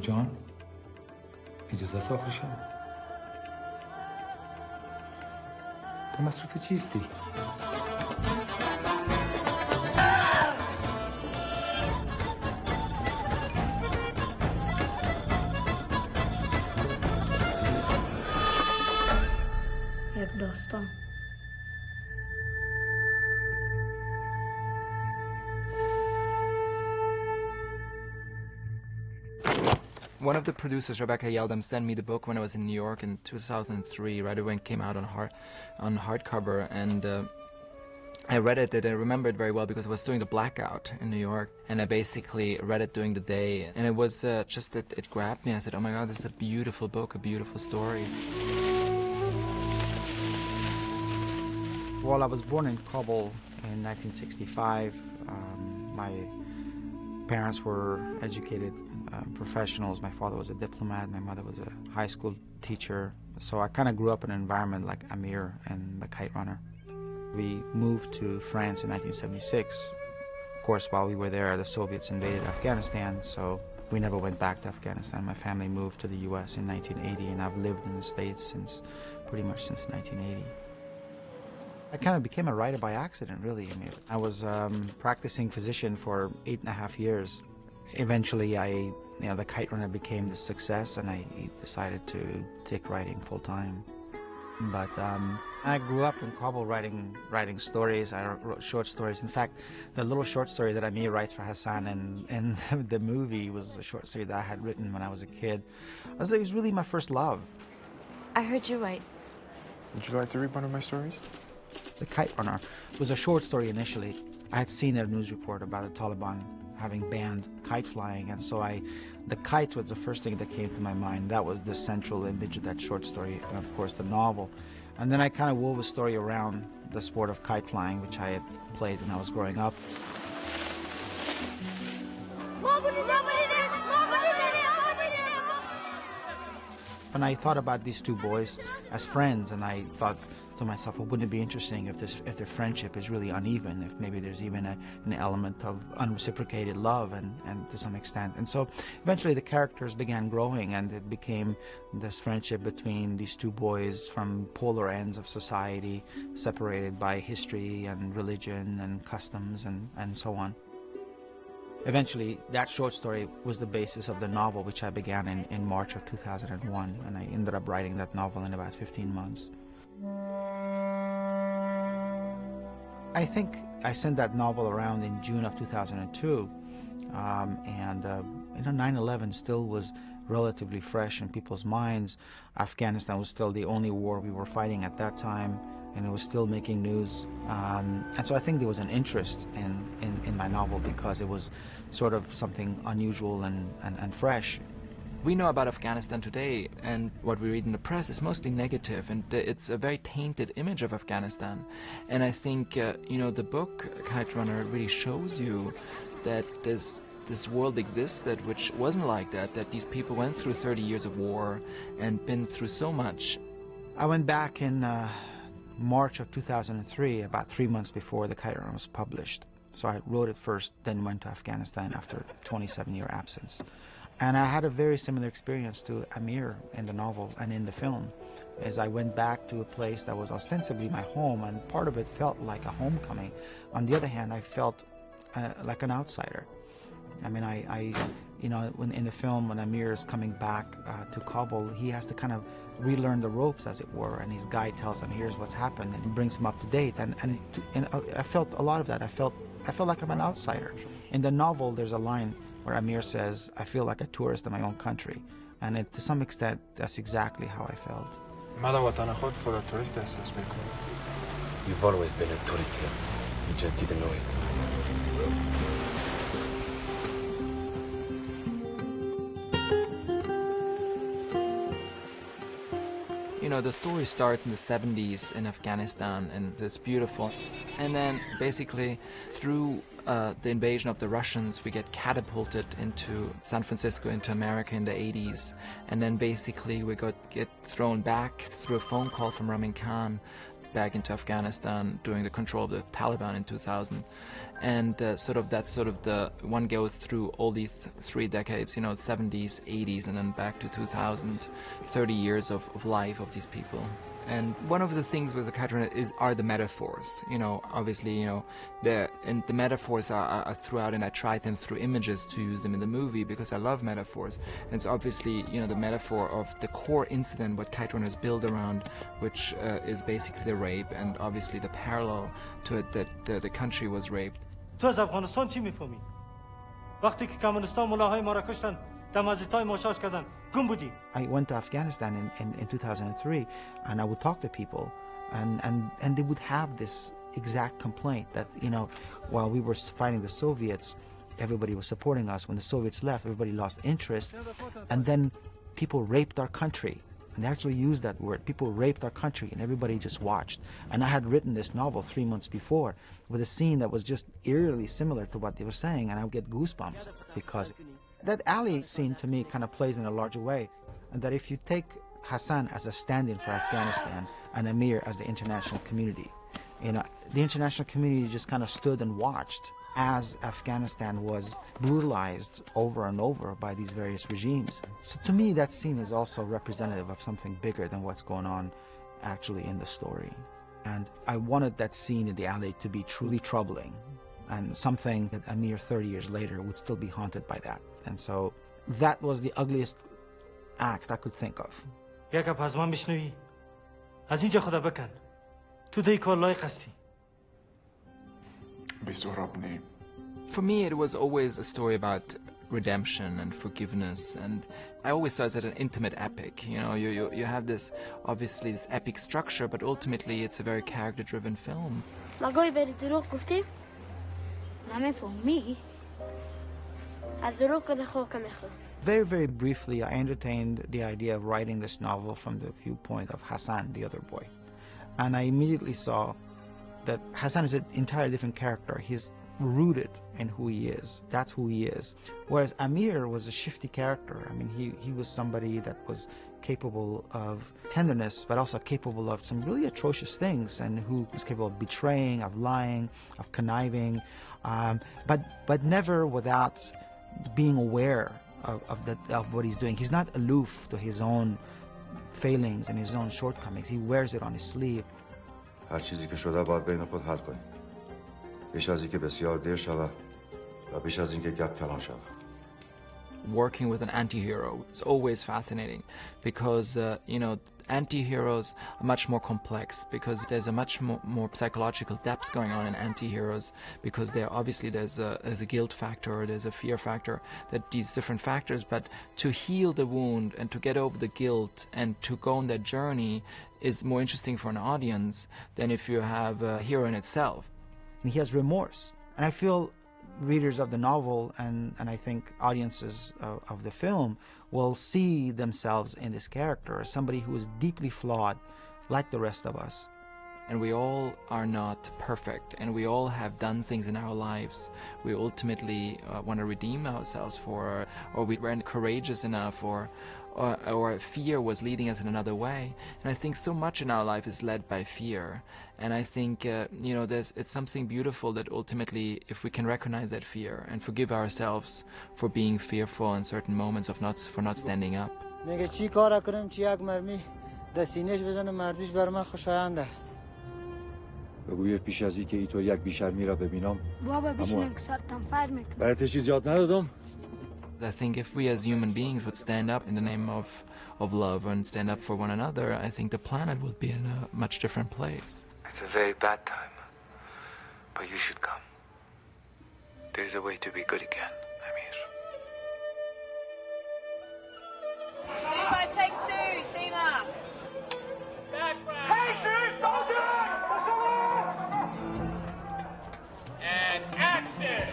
جان اجازه ساخت شد. تو مصروف چیستی؟ یک داستان. One of the producers, Rebecca Yeldam, sent me the book when I was in New York in 2003, right when it came out on hardcover, and I read it, and I remember it very well because I was doing the blackout in New York, and I basically read it during the day, and it was it grabbed me. I said, oh my God, this is a beautiful book, a beautiful story. Well, I was born in Kabul in 1965. My parents were educated professionals. My father was a diplomat, my mother was a high school teacher. So I kind of grew up in an environment like Amir and the Kite Runner. We moved to France in 1976. Of course, while we were there, the Soviets invaded Afghanistan, so we never went back to Afghanistan. My family moved to the US in 1980, and I've lived in the States pretty much since 1980. I kind of became a writer by accident, really. I mean, I was practicing physician for 8.5 years. Eventually, the Kite Runner became the success, and I decided to take writing full time. But I grew up in Kabul writing stories. I wrote short stories. In fact, the little short story that Amir writes for Hassan and the movie was a short story that I had written when I was a kid. It was really my first love. I heard you write. Would you like to read one of my stories? The Kite Runner was a short story initially. I had seen a news report about the Taliban having banned kite flying, and so the kites was the first thing that came to my mind. That was the central image of that short story, and of course the novel. And then I kind of wove a story around the sport of kite flying, which I had played when I was growing up. And I thought about these two boys as friends, and I thought to myself, well, wouldn't it be interesting if their friendship is really uneven, if maybe there's even an element of unreciprocated love and to some extent. And so eventually the characters began growing, and it became this friendship between these two boys from polar ends of society, separated by history and religion and customs and so on. Eventually, that short story was the basis of the novel, which I began in March of 2001, and I ended up writing that novel in about 15 months. I think I sent that novel around in June of 2002, and 9/11 still was relatively fresh in people's minds. Afghanistan was still the only war we were fighting at that time, and it was still making news. And so I think there was an interest in my novel because it was sort of something unusual and fresh. We know about Afghanistan today, and what we read in the press is mostly negative, and it's a very tainted image of Afghanistan. And I think, the book Kite Runner really shows you that this world existed which wasn't like that these people went through 30 years of war and been through so much. I went back in March of 2003, about 3 months before the Kite Runner was published. So I wrote it first, then went to Afghanistan after 27-year absence. And I had a very similar experience to Amir in the novel and in the film, as I went back to a place that was ostensibly my home, and part of it felt like a homecoming. On the other hand, I felt like an outsider. I mean, when in the film, when Amir is coming back to Kabul, he has to kind of relearn the ropes, as it were, and his guide tells him, here's what's happened, and brings him up to date. And I felt a lot of that. I felt like I'm an outsider. In the novel, there's a line where Amir says, I feel like a tourist in my own country. And to some extent, that's exactly how I felt. You've always been a tourist here. You just didn't know it. The story starts in the 70s in Afghanistan, and it's beautiful. And then basically through the invasion of the Russians, we get catapulted into San Francisco, into America in the 80s. And then basically we get thrown back through a phone call from Ramin Khan back into Afghanistan during the control of the Taliban in 2000. And that's sort of the one goes through all these 3 decades, 70s, 80s, and then back to 2000, 30 years of life of these people. And one of the things with the cartoon are the metaphors. Obviously, the metaphors are throughout, and I tried them through images to use them in the movie because I love metaphors. And it's obviously, the metaphor of the core incident what Kite is built around, which is basically the rape, and obviously the parallel to it that the country was raped. تو از افغانستان چی میفهمی؟ وقتی که کمونستان ملاهای ما را کشتن دمازتای ماشاش کردن گم بودی. I went to Afghanistan in 2003, and I would talk to people, and they would have this exact complaint that, while we were fighting the Soviets, everybody was supporting us. When the Soviets left, everybody lost interest, and then people raped our country. And they actually used that word. People raped our country, and everybody just watched. And I had written this novel 3 months before with a scene that was just eerily similar to what they were saying, and I would get goosebumps because that Ali scene to me kind of plays in a larger way. And that if you take Hassan as a stand-in for Afghanistan and Amir as the international community, the international community just kind of stood and watched as Afghanistan was brutalized over and over by these various regimes. So to me, that scene is also representative of something bigger than what's going on actually in the story. And I wanted that scene in the alley to be truly troubling, and something that Amir 30 years later would still be haunted by that. And so that was the ugliest act I could think of. یک از من بشنوی از اینجا خدا بکن تو دی کار لایق هستی. For me, it was always a story about redemption and forgiveness, and I always saw it as an intimate epic. You have this, obviously, this epic structure, but ultimately it's a very character-driven film. مگوی بری دروغ گفتیم؟ نمیفهمی؟ از دروغ کده خواه میخوام. Very, very briefly, I entertained the idea of writing this novel from the viewpoint of Hassan, the other boy. And I immediately saw that Hassan is an entirely different character. He's rooted in who he is. That's who he is. Whereas Amir was a shifty character. I mean, he was somebody that was capable of tenderness, but also capable of some really atrocious things, and who was capable of betraying, of lying, of conniving, but never without being aware of what he's doing. He's not aloof to his own failings and his own shortcomings. He wears it on his sleeve. هر چیزی که شده باید بین خود حل کنیم. بیش از اینکه بسیار دیر شود و بیش از اینکه گپ کلان شود. Working with an anti-hero is always fascinating because, anti-heroes are much more complex because there's a much more psychological depth going on in anti-heroes because there's a guilt factor, there's a fear factor, that these different factors, but to heal the wound and to get over the guilt and to go on that journey is more interesting for an audience than if you have a hero in itself. He has remorse, and I feel readers of the novel and I think audiences of the film will see themselves in this character as somebody who is deeply flawed like the rest of us. And we all are not perfect, and we all have done things in our lives we ultimately want to redeem ourselves for, or we weren't courageous enough, or fear was leading us in another way. And I think so much in our life is led by fear. And I think, it's something beautiful that ultimately, if we can recognize that fear and forgive ourselves for being fearful in certain moments for not standing up. میگه چی کار کنم چی یک مرمی دستینش بزنه مردیش بر من خوشایند است. بگوی پیش از اینکه اینطور یک بیشرمی را ببینم. بابا بشین سرتم فر میکنم. برات چیز یاد ندادم. I think if we as human beings would stand up in the name of love and stand up for one another, I think the planet would be in a much different place. It's a very bad time, but you should come. There's a way to be good again, Amir. If I take two, Seema. Hey, shoot! Don't do it! And action!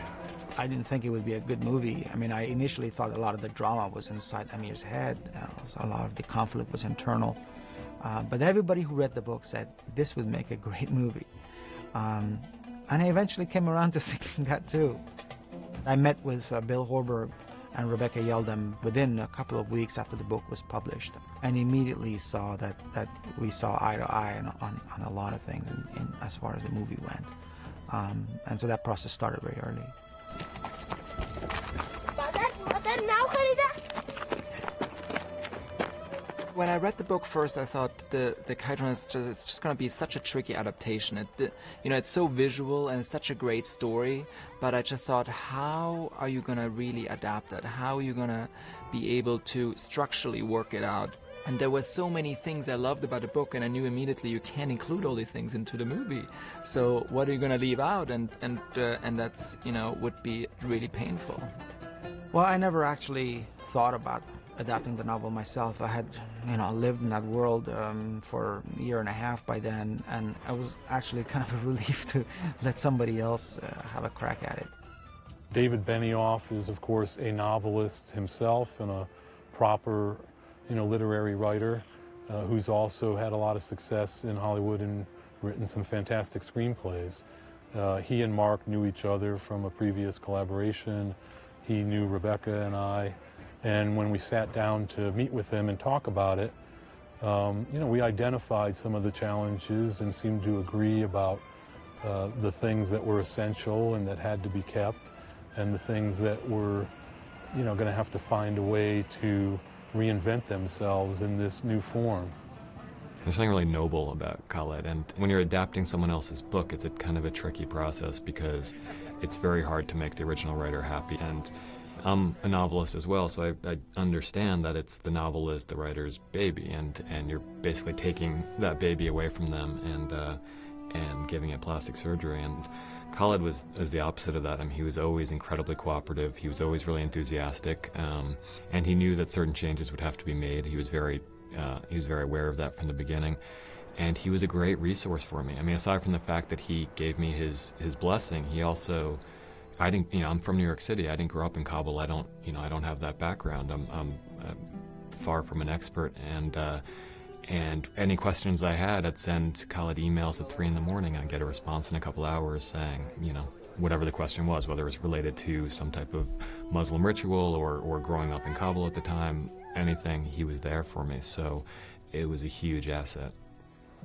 I didn't think it would be a good movie. I mean, I initially thought a lot of the drama was inside Amir's head. A lot of the conflict was internal. But everybody who read the book said this would make a great movie. And I eventually came around to thinking that too. I met with Bill Horberg And Rebecca yelled them within a couple of weeks after the book was published, and immediately saw that we saw eye to eye on a lot of things in as far as the movie went. And so that process started very early. When I read the book first, I thought the Kite Run it's just going to be such a tricky adaptation. It's so visual and it's such a great story, but I just thought, how are you going to really adapt it? How are you going to be able to structurally work it out? And there were so many things I loved about the book, and I knew immediately you can't include all these things into the movie. So what are you going to leave out? And that's, would be really painful. Well, I never actually thought about adapting the novel myself. I had, lived in that world for a year and a half by then, and I was actually kind of a relief to let somebody else have a crack at it. David Benioff is, of course, a novelist himself and a proper, literary writer who's also had a lot of success in Hollywood and written some fantastic screenplays. He and Mark knew each other from a previous collaboration. He knew Rebecca and I. And when we sat down to meet with him and talk about it, we identified some of the challenges and seemed to agree about the things that were essential and that had to be kept, and the things that were, going to have to find a way to reinvent themselves in this new form. There's something really noble about Khaled, and when you're adapting someone else's book, it's a kind of a tricky process because it's very hard to make the original writer happy. And I'm a novelist as well, so I understand that it's the novel is the writer's baby, and you're basically taking that baby away from them and giving it plastic surgery. And Khaled was the opposite of that. I mean, he was always incredibly cooperative. He was always really enthusiastic, and he knew that certain changes would have to be made. He was very aware of that from the beginning, and he was a great resource for me. I mean, aside from the fact that he gave me his blessing, he also. I'm from New York City. I didn't grow up in Kabul. I don't have that background. I'm far from an expert, and any questions I had, I'd send Khaled emails at 3 in the morning and I'd get a response in a couple hours saying, whatever the question was, whether it was related to some type of Muslim ritual or growing up in Kabul at the time, anything, he was there for me. So it was a huge asset.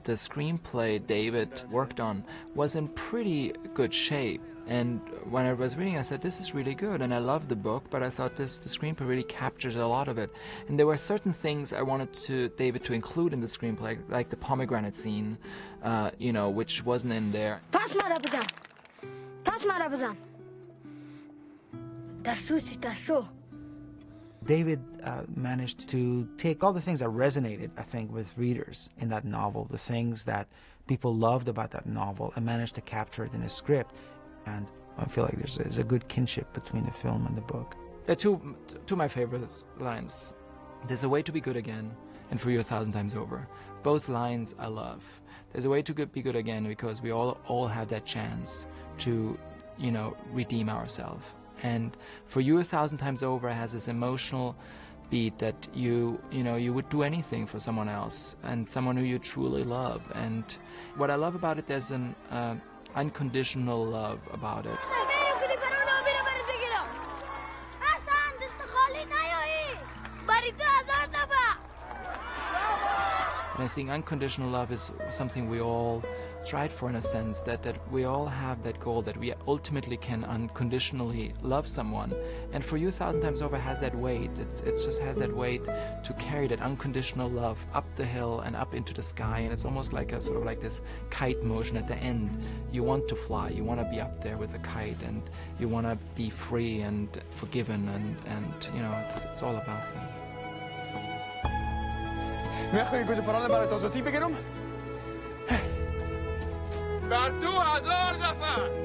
The screenplay David worked on was in pretty good shape. And when I was reading, I said, this is really good, and I loved the book, but I thought the screenplay really captures a lot of it. And there were certain things I wanted David to include in the screenplay, like the pomegranate scene, which wasn't in there. Pass mara bazan. Darso. David managed to take all the things that resonated, I think, with readers in that novel, the things that people loved about that novel, and managed to capture it in his script. And I feel like there's a good kinship between the film and the book. There are two of my favorite lines. There's a way to be good again, and for you 1,000 times over. Both lines I love. There's a way to be good again because we all have that chance to, redeem ourselves. And for you 1,000 times over has this emotional beat that you would do anything for someone else and someone who you truly love. And what I love about it, there's an unconditional love about it. And I think unconditional love is something we all strive for, in a sense, that we all have that goal, that we ultimately can unconditionally love someone. And for you 1,000 times over has that weight. It just has that weight to carry that unconditional love up the hill and up into the sky. And it's almost like a sort of like this kite motion at the end. You want to fly, you want to be up there with a kite, and you want to be free and forgiven, and it's all about that. میخوایی گوی پرانه برای تازوتی بگیرم؟ بر 2000 دفعه